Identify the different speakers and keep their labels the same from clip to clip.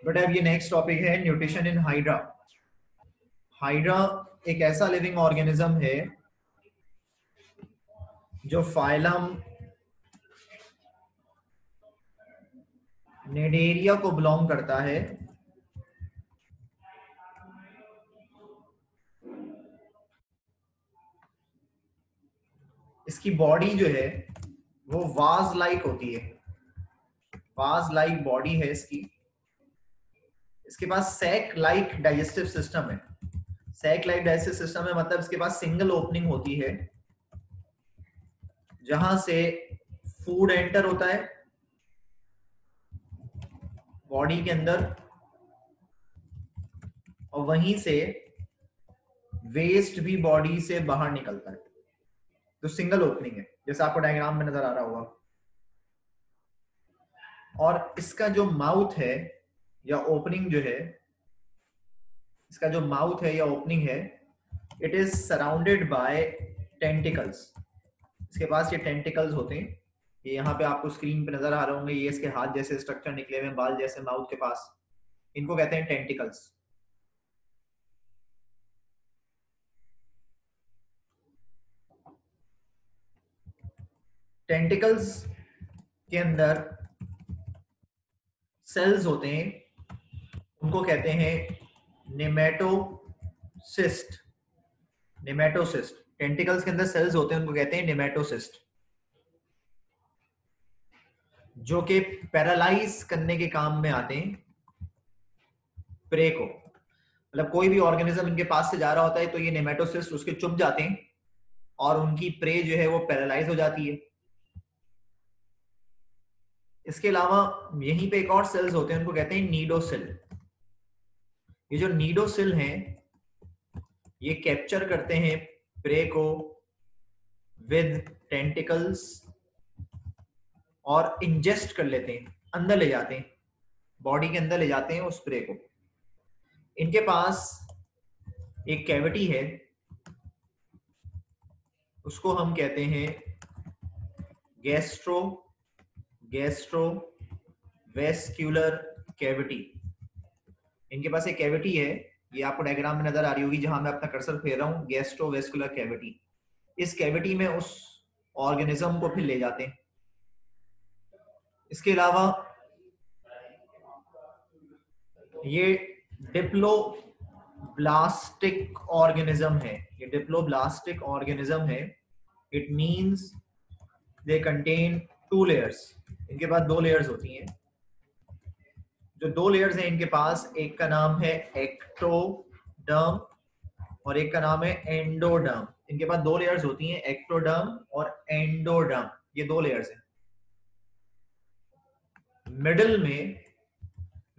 Speaker 1: But अब ये next topic है न्यूट्रिशन इन हाइड्रा। हाइड्रा एक ऐसा लिविंग ऑर्गेनिज्म है जो फाइलम नेडेरिया को बिलोंग करता है। इसकी बॉडी जो है वो वाज लाइक होती है, वाज लाइक बॉडी है इसकी। इसके पास सैक लाइक डाइजेस्टिव सिस्टम है। सैक लाइक डाइजेस्टिव सिस्टम है मतलब इसके पास सिंगल ओपनिंग होती है जहां से फूड एंटर होता है बॉडी के अंदर और वहीं से वेस्ट भी बॉडी से बाहर निकलता है। तो सिंगल ओपनिंग है जैसा आपको डायग्राम में नजर आ रहा होगा। और इसका जो माउथ है या ओपनिंग जो है, इसका जो माउथ है या ओपनिंग है, it is surrounded by tentacles. इसके पास ये टेंटिकल्स होते हैं, ये यहाँ पे आपको स्क्रीन पे नजर आ रहे होंगे। ये इसके हाथ जैसे स्ट्रक्चर निकले हुए, बाल जैसे माउथ के पास, इनको कहते हैं टेंटिकल्स। टेंटिकल्स के अंदर सेल्स होते हैं, उनको कहते हैं नेमेटोसिस्ट। नेमेटोसिस्ट, टेंटिकल्स के अंदर सेल्स होते हैं उनको कहते हैं नेमेटोसिस्ट, जो कि पैरालाइज करने के काम में आते हैं प्रे को। मतलब कोई भी ऑर्गेनिज्म इनके पास से जा रहा होता है तो ये नेमेटोसिस्ट उसके चुभ जाते हैं और उनकी प्रे जो है वो पैरालाइज हो जाती है। इसके अलावा यहीं पे एक और सेल्स होते हैं, उनको कहते हैं नीडोसिल। ये जो नीडोसिल हैं ये कैप्चर करते हैं प्रे को विद टेंटिकल्स और इंजेस्ट कर लेते हैं, अंदर ले जाते हैं, बॉडी के अंदर ले जाते हैं उस प्रे को। इनके पास एक कैविटी है, उसको हम कहते हैं गैस्ट्रोवेस्क्यूलर कैविटी। इनके पास एक कैविटी है, ये आपको डायग्राम में नजर आ रही होगी जहां मैं अपना कर्सर फेर रहा हूं, गैस्ट्रोवेस्कुलर कैविटी। इस कैविटी में उस ऑर्गेनिज्म को फिर ले जाते हैं। इसके अलावा ये डिप्लोब्लास्टिक ऑर्गेनिज्म है, ये डिप्लोब्लास्टिक ऑर्गेनिज्म है। It means they contain 2 layers. इनके पास 2 लेयर्स होती हैं। जो 2 लेयर्स हैं इनके पास, एक का नाम है एक्टोडर्म और एक का नाम है एंडोडर्म। इनके पास 2 लेयर्स होती हैं, एक्टोडर्म और एंडोडर्म, ये 2 लेयर्स हैं। मिडिल में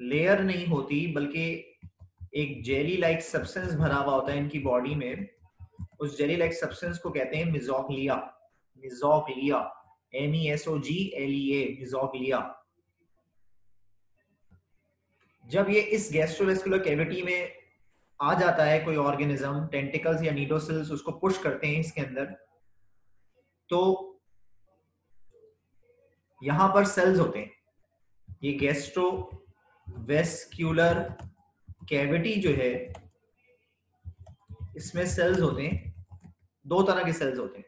Speaker 1: लेयर नहीं होती बल्कि एक जेली लाइक सब्सटेंस भरा हुआ होता है इनकी बॉडी में। उस जेली लाइक सब्सटेंस को कहते हैं मिजोग्लिया। मिजोग्लिया, MESOGLEA, मिजोग्लिया। जब ये इस गैस्ट्रोवेस्कुलर कैविटी में आ जाता है कोई ऑर्गेनिज्म, टेंटिकल्स या नीडोसिल्स उसको पुश करते हैं इसके अंदर, तो यहां पर सेल्स होते हैं। ये गैस्ट्रोवेस्क्यूलर कैविटी जो है इसमें सेल्स होते हैं, 2 तरह के सेल्स होते हैं।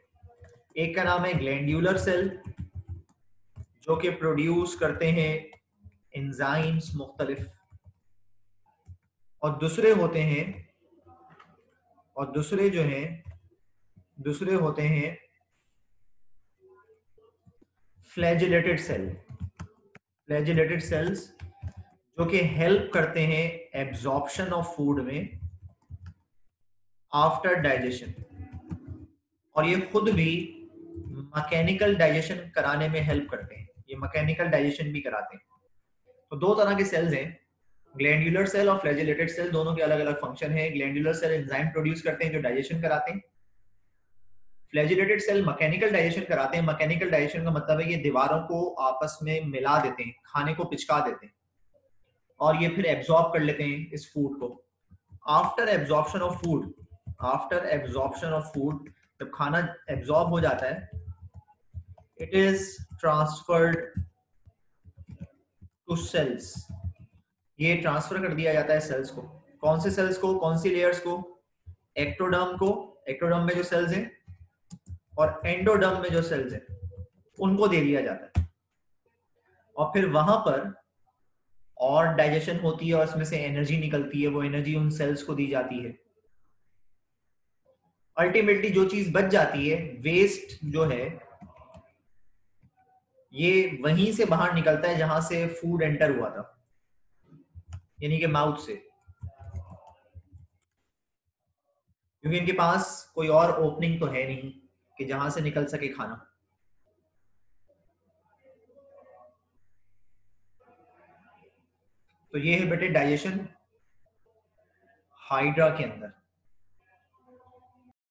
Speaker 1: एक का नाम है ग्लैंड्यूलर सेल जो कि प्रोड्यूस करते हैं एंजाइम्स मुख्तलिफ, और दूसरे होते हैं, और दूसरे जो हैं, दूसरे होते हैं फ्लैजिलेटेड सेल। फ्लैजिलेटेड सेल्स जो कि हेल्प करते हैं एब्जॉर्प्शन ऑफ फूड में आफ्टर डाइजेशन, और ये खुद भी मैकेनिकल डाइजेशन कराने में हेल्प करते हैं। ये मैकेनिकल डाइजेशन भी कराते हैं। तो 2 तरह के सेल्स हैं, ग्लैंड्यूलर सेल और फ्लैजिलेटेड सेल, दोनों के अलग अलग फंक्शन है। ग्लैंड्यूलर सेल एंजाइम प्रोड्यूस करते हैं जो डाइजेशन कराते हैं। फ्लैजिलेटेड सेल मैकेनिकल डाइजेशन कराते हैं। मैकेनिकल डाइजेशन का मतलब है ये दीवारों को आपस में मिला देते हैं, खाने को पिचका देते हैं और ये फिर एब्जॉर्ब कर लेते हैं इस फूड को। After absorption of food, after absorption of food, जब खाना एब्जॉर्ब हो जाता है, it is transferred to cells. ये ट्रांसफर कर दिया जाता है सेल्स को। कौन से सेल्स को, कौन सी लेयर्स को? एक्टोडर्म को, एक्टोडर्म में जो सेल्स हैं, और एंडोडर्म में जो सेल्स हैं उनको दे दिया जाता है। और फिर वहां पर और डाइजेशन होती है और उसमें से एनर्जी निकलती है, वो एनर्जी उन सेल्स को दी जाती है। अल्टीमेटली जो चीज बच जाती है, वेस्ट जो है, ये वहीं से बाहर निकलता है जहां से फूड एंटर हुआ था, यानी कि माउथ से, क्योंकि इनके पास कोई और ओपनिंग तो है नहीं कि जहां से निकल सके खाना। तो ये है बेटे डाइजेशन हाइड्रा के अंदर।